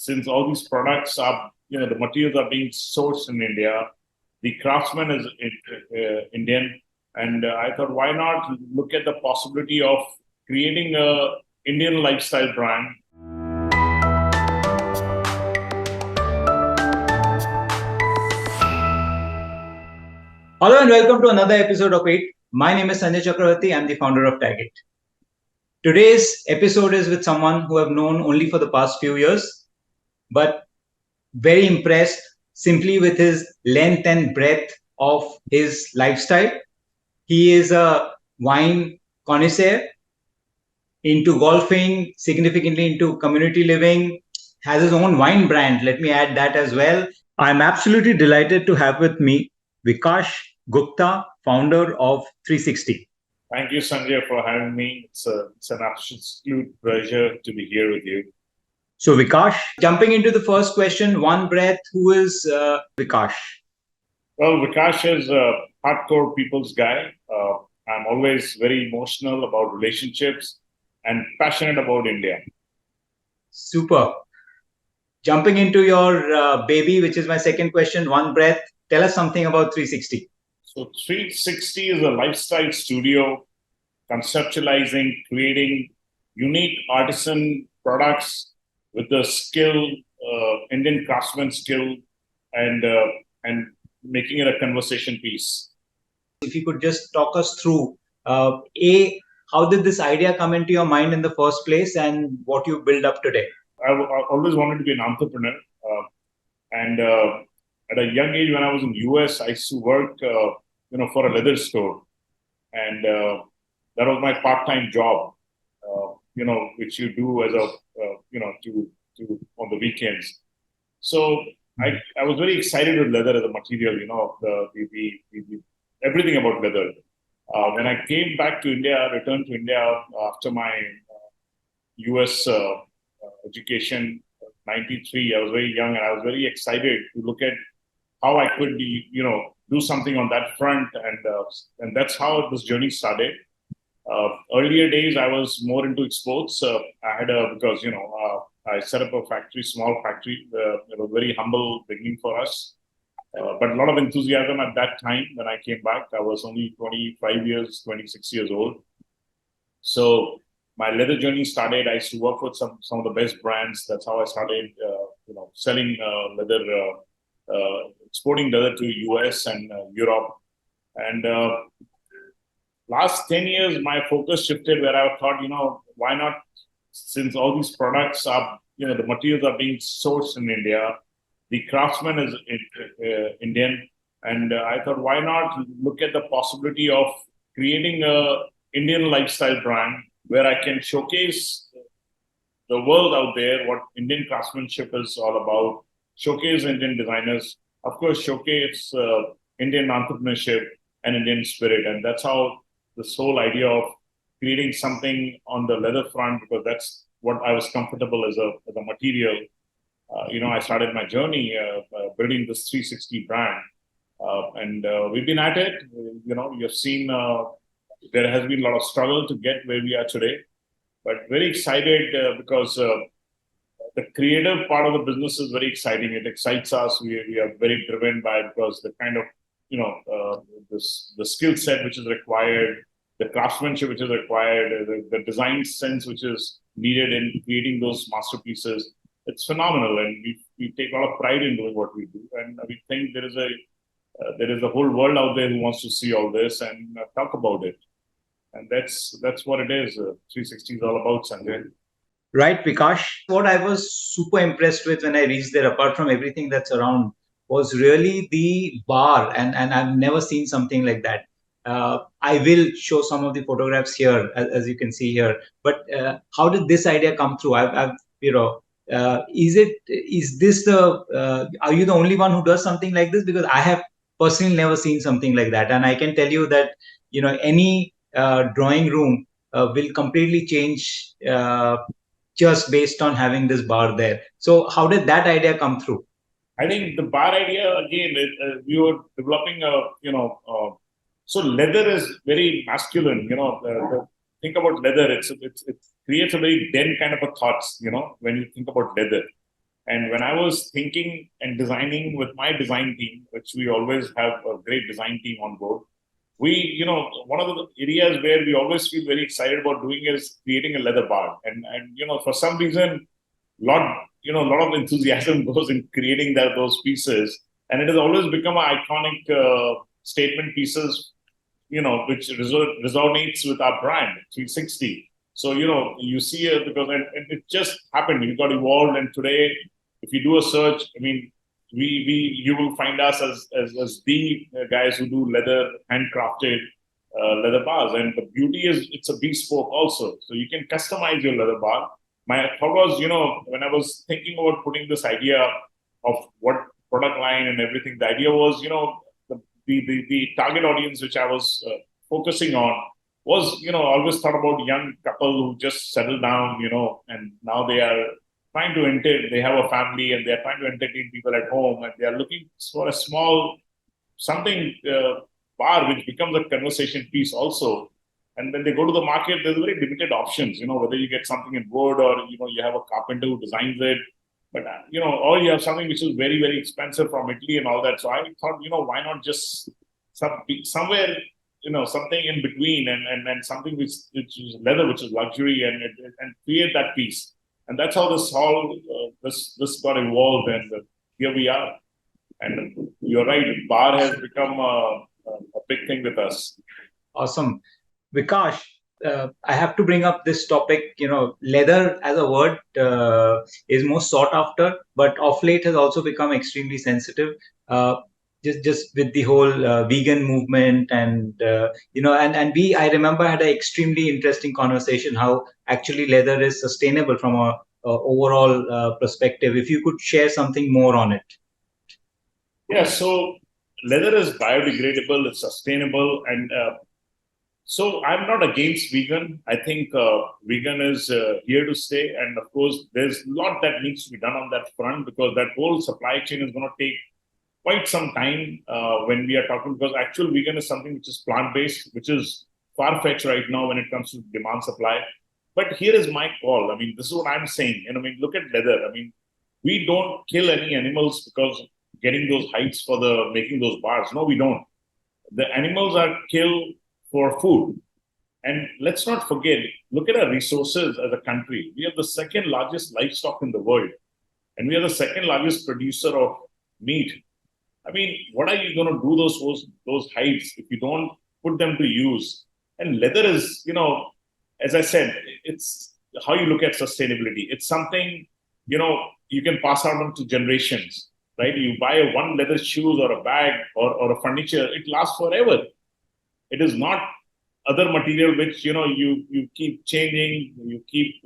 since all these products are, the materials are being sourced in India, the craftsman is Indian, and I thought, why not look at the possibility of creating a Indian lifestyle brand. Hello and welcome to another episode of 8. My name is Sanjay Chakravarti. I'm the founder of Tagit. Today's episode is with someone who I've known only for the past few years, but very impressed simply with his length and breadth of his lifestyle. He is a wine connoisseur, into golfing, significantly into community living, has his own wine brand. Let me add that as well. I'm absolutely delighted to have with me Vikash Gupta, founder of 360. Thank you, Sanjay, for having me. It's an absolute pleasure to be here with you. So Vikash, jumping into the first question, one breath, who is Vikash? Well, Vikash is a hardcore people's guy. I'm always very emotional about relationships and passionate about India. Super. Jumping into your baby, which is my second question, one breath, tell us something about 360. So 360 is a lifestyle studio conceptualizing, creating unique artisan products with the skill, Indian craftsman skill, and making it a conversation piece. If you could just talk us through, how did this idea come into your mind in the first place and what you build up today? I always wanted to be an entrepreneur. And at a young age, when I was in US, I used to work, for a leather store. And that was my part-time job, which you do as a, on the weekends. So I was very excited with leather as a material, everything about leather. When I came back to India, returned to India after my US education, 93, I was very young and I was very excited to look at how I could be, do something on that front. And that's how this journey started. Earlier days, I was more into exports. I had I set up a factory, small factory. It was very humble beginning for us. But a lot of enthusiasm at that time when I came back. I was only 26 years old. So my leather journey started. I used to work with some of the best brands. That's how I started, selling leather, exporting leather to US and Europe. And last 10 years, my focus shifted where I thought, why not, since all these products are, the materials are being sourced in India, the craftsman is Indian. And I thought, why not look at the possibility of creating a Indian lifestyle brand where I can showcase the world out there, what Indian craftsmanship is all about, showcase Indian designers, of course, showcase Indian entrepreneurship and Indian spirit. And that's how this whole idea of creating something on the leather front, because that's what I was comfortable as a material. I started my journey building this 360 brand. And we've been at it. You've seen there has been a lot of struggle to get where we are today, but very excited because the creative part of the business is very exciting. It excites us. We are very driven by it because the kind of, the skill set which is required, the craftsmanship which is required, the design sense which is needed in creating those masterpieces. It's phenomenal, and we take a lot of pride in doing what we do. And we think there is a whole world out there who wants to see all this and talk about it. And that's what it is. 360 is all about, Sanjay. Right, Vikash. What I was super impressed with when I reached there, apart from everything that's around, was really the bar. And I've never seen something like that. I will show some of the photographs here, as you can see here. But how did this idea come through? Are you the only one who does something like this? Because I have personally never seen something like that. And I can tell you that, any drawing room will completely change just based on having this bar there. So how did that idea come through? I think the bar idea, again, we were developing so leather is very masculine, think about leather, it creates a very den kind of a thoughts, when you think about leather. And when I was thinking and designing with my design team, which we always have a great design team on board, one of the areas where we always feel very excited about doing is creating a leather bar. And for some reason, a lot of enthusiasm goes in creating those pieces. And it has always become an iconic statement pieces, which resonates with our brand, 360. So, you see it because, and it just happened. It got evolved. And today, if you do a search, I mean, you will find us as the guys who do leather, handcrafted leather bars. And the beauty is it's a bespoke also. So you can customize your leather bar. My thought was, when I was thinking about putting this idea of what product line and everything, the idea was, the target audience which I was focusing on was, always thought about young couple who just settled down, and now they are trying to they have a family and they're trying to entertain people at home, and they are looking for a small something bar which becomes a conversation piece also. And when they go to the market, there's very limited options, whether you get something in wood or, you have a carpenter who designs it. But, or you have something which is very, very expensive from Italy and all that. So I thought, why not just somewhere, something in between and something which is leather, which is luxury, and create that piece. And that's how this got evolved. And here we are. And you're right, bar has become a big thing with us. Awesome. Vikash, I have to bring up this topic. Leather as a word is most sought after, but of late has also become extremely sensitive. Just with the whole vegan movement, and I remember had an extremely interesting conversation how actually leather is sustainable from a overall perspective. If you could share something more on it. Yeah, so leather is biodegradable, it's sustainable, and so I'm not against vegan. I think vegan is here to stay. And of course, there's a lot that needs to be done on that front because that whole supply chain is going to take quite some time when we are talking, because actual vegan is something which is plant-based, which is far-fetched right now when it comes to demand supply. But here is my call. I mean, this is what I'm saying. Look at leather. We don't kill any animals because getting those hides for making those bars. No, we don't. The animals are killed for food. And let's not forget, look at our resources as a country. We have the second largest livestock in the world. And we are the second largest producer of meat. What are you going to do those hides if you don't put them to use? And leather is, as I said, it's how you look at sustainability. It's something, you can pass on to generations, right? You buy one leather shoes or a bag or a furniture, it lasts forever. It is not other material which you keep changing, you keep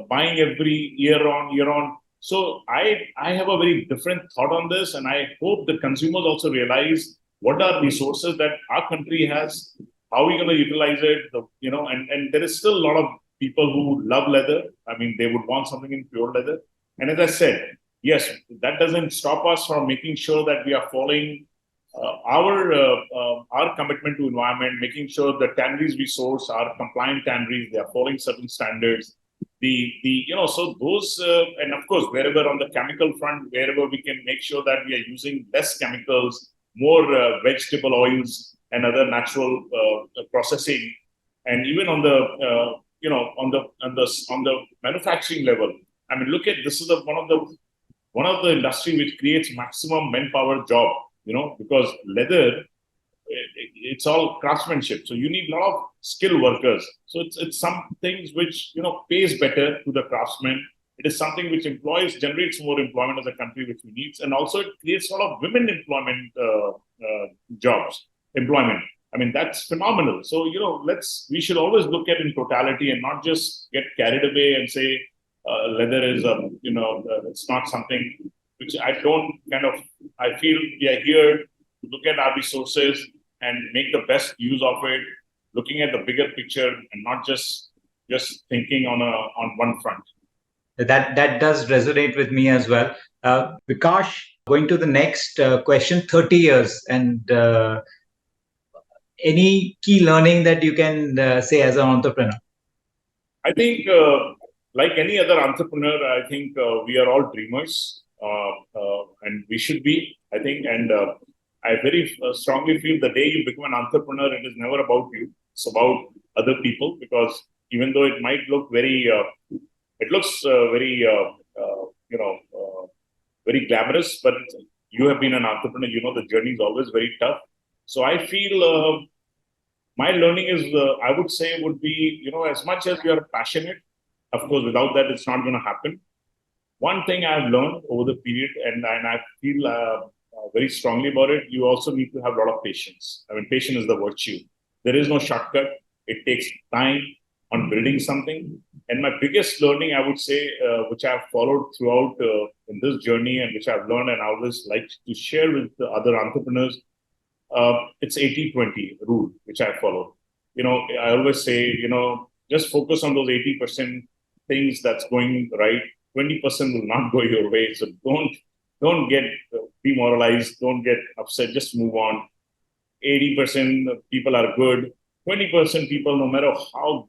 buying every year on. So I have a very different thought on this, and I hope the consumers also realize what are resources that our country has, how are we going to utilize it, and there is still a lot of people who love leather. They would want something in pure leather. And as I said, yes, that doesn't stop us from making sure that we are following our commitment to environment, making sure the tanneries we source are compliant tanneries, they are following certain standards. So those, and of course, wherever on the chemical front, wherever we can make sure that we are using less chemicals, more vegetable oils and other natural processing, and even on the manufacturing level. Look at this is one of the industry which creates maximum manpower job. Because leather, it's all craftsmanship. So you need a lot of skilled workers. So it's some things which, pays better to the craftsmen. It is something which generates more employment as a country, which we need. And also it creates a lot of women employment employment. That's phenomenal. So, we should always look at in totality and not just get carried away and say leather is, it's not something which I feel we are here to look at our resources and make the best use of it, looking at the bigger picture and not just thinking on one front. That does resonate with me as well. Vikash, going to the next question, 30 years and any key learning that you can say as an entrepreneur? I think like any other entrepreneur, I think we are all dreamers, and we should be, I think. And I very strongly feel the day you become an entrepreneur, it is never about you. It's about other people, because even though it might look it looks very glamorous, but you have been an entrepreneur. You know the journey is always very tough. So I feel my learning is, I would say, would be, as much as you are passionate, of course, without that, it's not going to happen. One thing I've learned over the period, and I feel very strongly about it, you also need to have a lot of patience. I mean, patience is the virtue. There is no shortcut. It takes time on building something. And my biggest learning, I would say, which I've followed throughout in this journey, and which I've learned and I always like to share with the other entrepreneurs, it's 80-20 rule, which I follow. I always say, just focus on those 80% things that's going right. 20% will not go your way. So don't get demoralized. Don't get upset. Just move on. 80% people are good. 20% people, no matter how,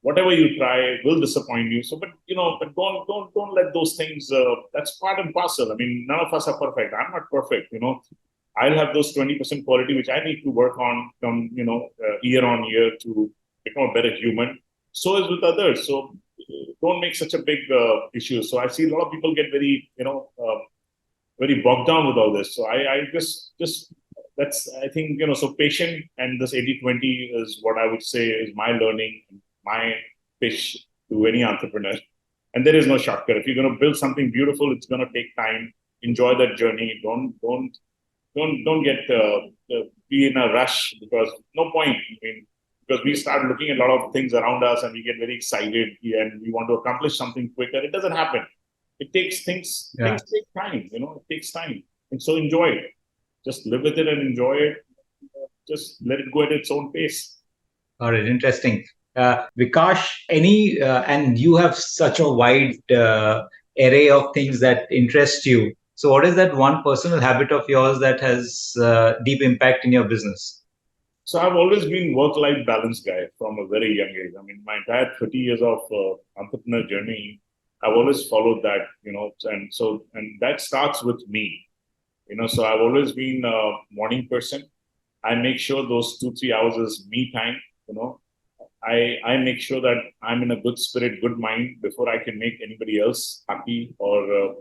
whatever you try, will disappoint you. So, but don't let those things. That's part and parcel. I mean, none of us are perfect. I'm not perfect. I'll have those 20% quality which I need to work on from year on year to become a better human. So is with others. So don't make such a big issue. So I see a lot of people get very very bogged down with all this. So I just that's, I think, so patient, and this 80-20 is what I would say is my learning, my pitch to any entrepreneur. And there is no shortcut. If you're going to build something beautiful, it's going to take time. Enjoy that journey. Don't get be in a rush, because no point. I mean, because we start looking at a lot of things around us and we get very excited and we want to accomplish something quicker. It doesn't happen. It takes things take time. It takes time, and so enjoy it. Just live with it and enjoy it. Just let it go at its own pace. All right, interesting. Vikash, and you have such a wide array of things that interest you. So what is that one personal habit of yours that has deep impact in your business? So I've always been work-life balance guy from a very young age. I mean, my entire 30 years of entrepreneur journey, I've always followed that, and that starts with me. So I've always been a morning person. I make sure those 2-3 hours is me time. I make sure that I'm in a good spirit, good mind before I can make anybody else happy or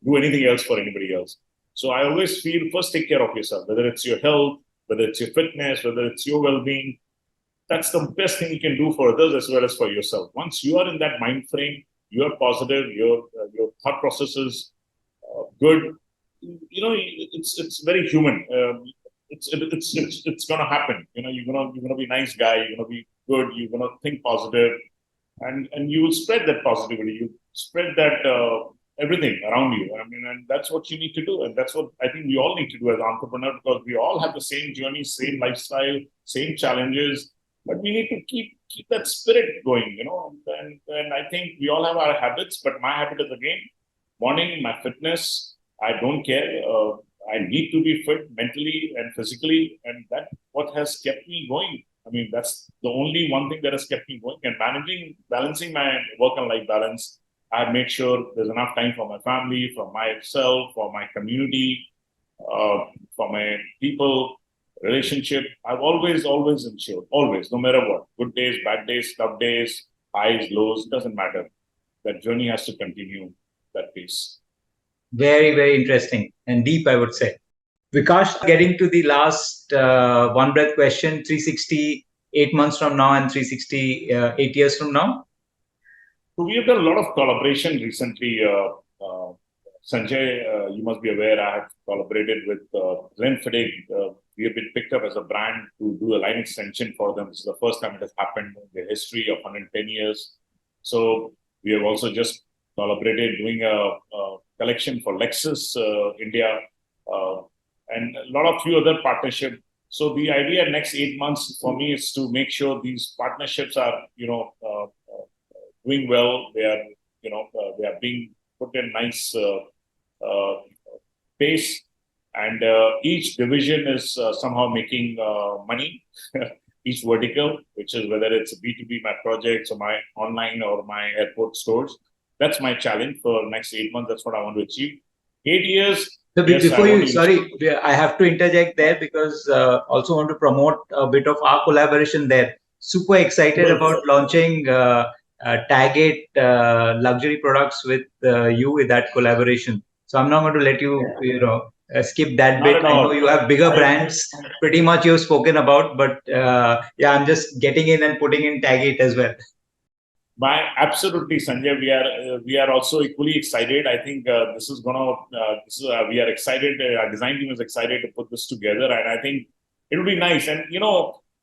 do anything else for anybody else. So I always feel, first take care of yourself, whether it's your health, whether it's your fitness, whether it's your well-being. That's the best thing you can do for others as well as for yourself. Once you are in that mind frame, you are positive, your thought process is good. It's very human. It's gonna happen. You're gonna be a nice guy. You're gonna be good. You're gonna think positive, and you will spread that positivity. You spread that everything around you. I mean, and that's what you need to do, and that's what I think we all need to do as entrepreneurs, because we all have the same journey, same lifestyle, same challenges, but we need to keep that spirit going. And I think we all have our habits, but my habit is, again, morning, my fitness. I don't care. I need to be fit mentally and physically, and that's what has kept me going. I mean, that's the only one thing that has kept me going. And balancing my work and life balance, I make sure there's enough time for my family, for myself, for my community, for my people, relationship. I've always ensured, always, no matter what, good days, bad days, tough days, highs, lows, doesn't matter. That journey has to continue that pace. Very, very interesting and deep, I would say. Vikash, getting to the last one breath question, 368 months from now and 368 years from now. So we have done a lot of collaboration recently. Sanjay, you must be aware, I have collaborated with Glenfiddich. We have been picked up as a brand to do a line extension for them. This is the first time it has happened in the history of 110 years. So we have also just collaborated doing a collection for Lexus India, and a lot of few other partnerships. So the idea next 8 months for me is to make sure these partnerships are, doing well. They are, they are being put in nice pace, and each division is somehow making money. each vertical, which is whether it's B2B, my projects or my online or my airport stores. That's my challenge for next 8 months. That's what I want to achieve. 8 years. So Yes, before you, sorry, I have to interject there because also want to promote a bit of our collaboration there. Super excited about launching Tagit luxury products with you with that collaboration. So I'm not going to let you, skip that Not bit. at I know all. you have bigger brands, pretty much you've spoken about, but yeah, I'm just getting in and putting in Tagit as well. Absolutely, Sanjay. We are also equally excited. I think this is gonna. We are excited. Our design team is excited to put this together, and I think it will be nice. And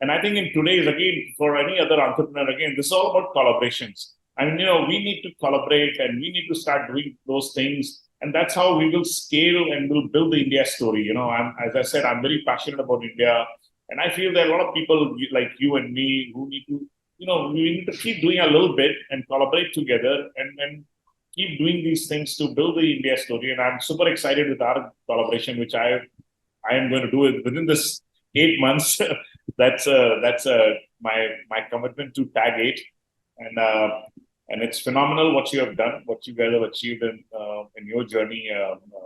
and I think in today's again for any other entrepreneur again, this is all about collaborations. I mean, we need to collaborate and we need to start doing those things, and that's how we will scale and we'll build the India story. As I said, I'm very passionate about India, and I feel there are a lot of people like you and me who need to we need to keep doing a little bit and collaborate together and keep doing these things to build the India story. And I'm super excited with our collaboration, which I am going to do it within this 8 months. that's my commitment to Tag 8, and it's phenomenal what you have done, what you guys have achieved in your journey,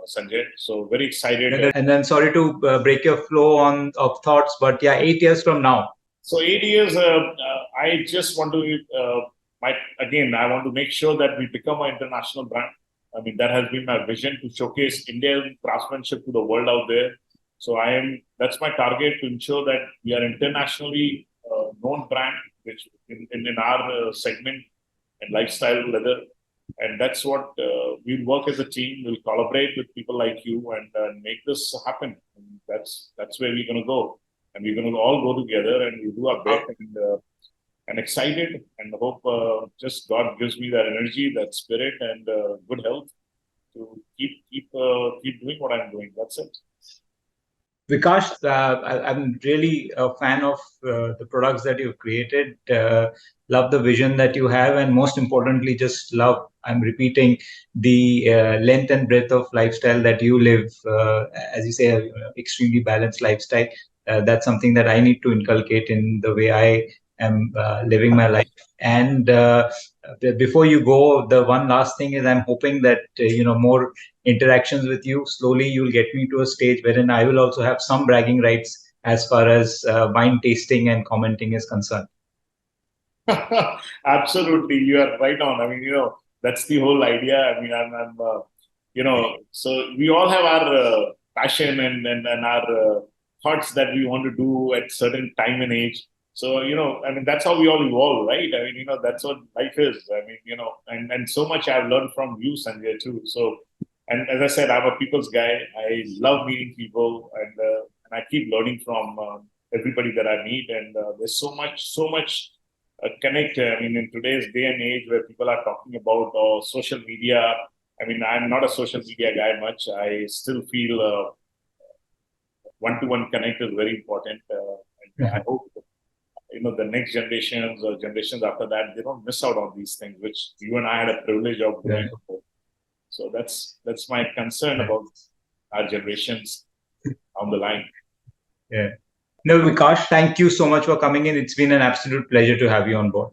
Sanjay. So very excited. And then sorry to break your flow of thoughts, but yeah, 8 years from now. So 8 years, I just want to, I want to make sure that we become an international brand. I mean, that has been my vision to showcase Indian craftsmanship to the world out there. So that's my target, to ensure that we are internationally known brand, which in our segment and lifestyle leather. And that's what we'll work as a team. We'll collaborate with people like you and make this happen. And that's where we're going to go. And we're going to all go together and we'll do our best and excited and hope just God gives me that energy, that spirit, and good health to keep doing what I'm doing. That's it. Vikash, I'm really a fan of the products that you've created. Love the vision that you have, and most importantly, just love, I'm repeating, the length and breadth of lifestyle that you live. As you say, an extremely balanced lifestyle. That's something that I need to inculcate in the way I am living my life. And before you go, the one last thing is I'm hoping that more interactions with you. Slowly, you'll get me to a stage wherein I will also have some bragging rights as far as wine tasting and commenting is concerned. Absolutely, you are right on. I mean, that's the whole idea. I mean, so we all have our passion and our thoughts that we want to do at certain time and age. So, I mean, that's how we all evolve, right? I mean, that's what life is. I mean, and so much I've learned from you, Sanjay, too. So, and as I said, I'm a people's guy. I love meeting people and I keep learning from everybody that I meet. And there's so much connect. I mean, in today's day and age where people are talking about social media, I mean, I'm not a social media guy much. I still feel one-to-one connect is very important. And I hope the next generations or generations after that, they don't miss out on these things, which you and I had a privilege of doing before. So that's my concern about our generations on the line. Yeah. No, Vikash, thank you so much for coming in. It's been an absolute pleasure to have you on board.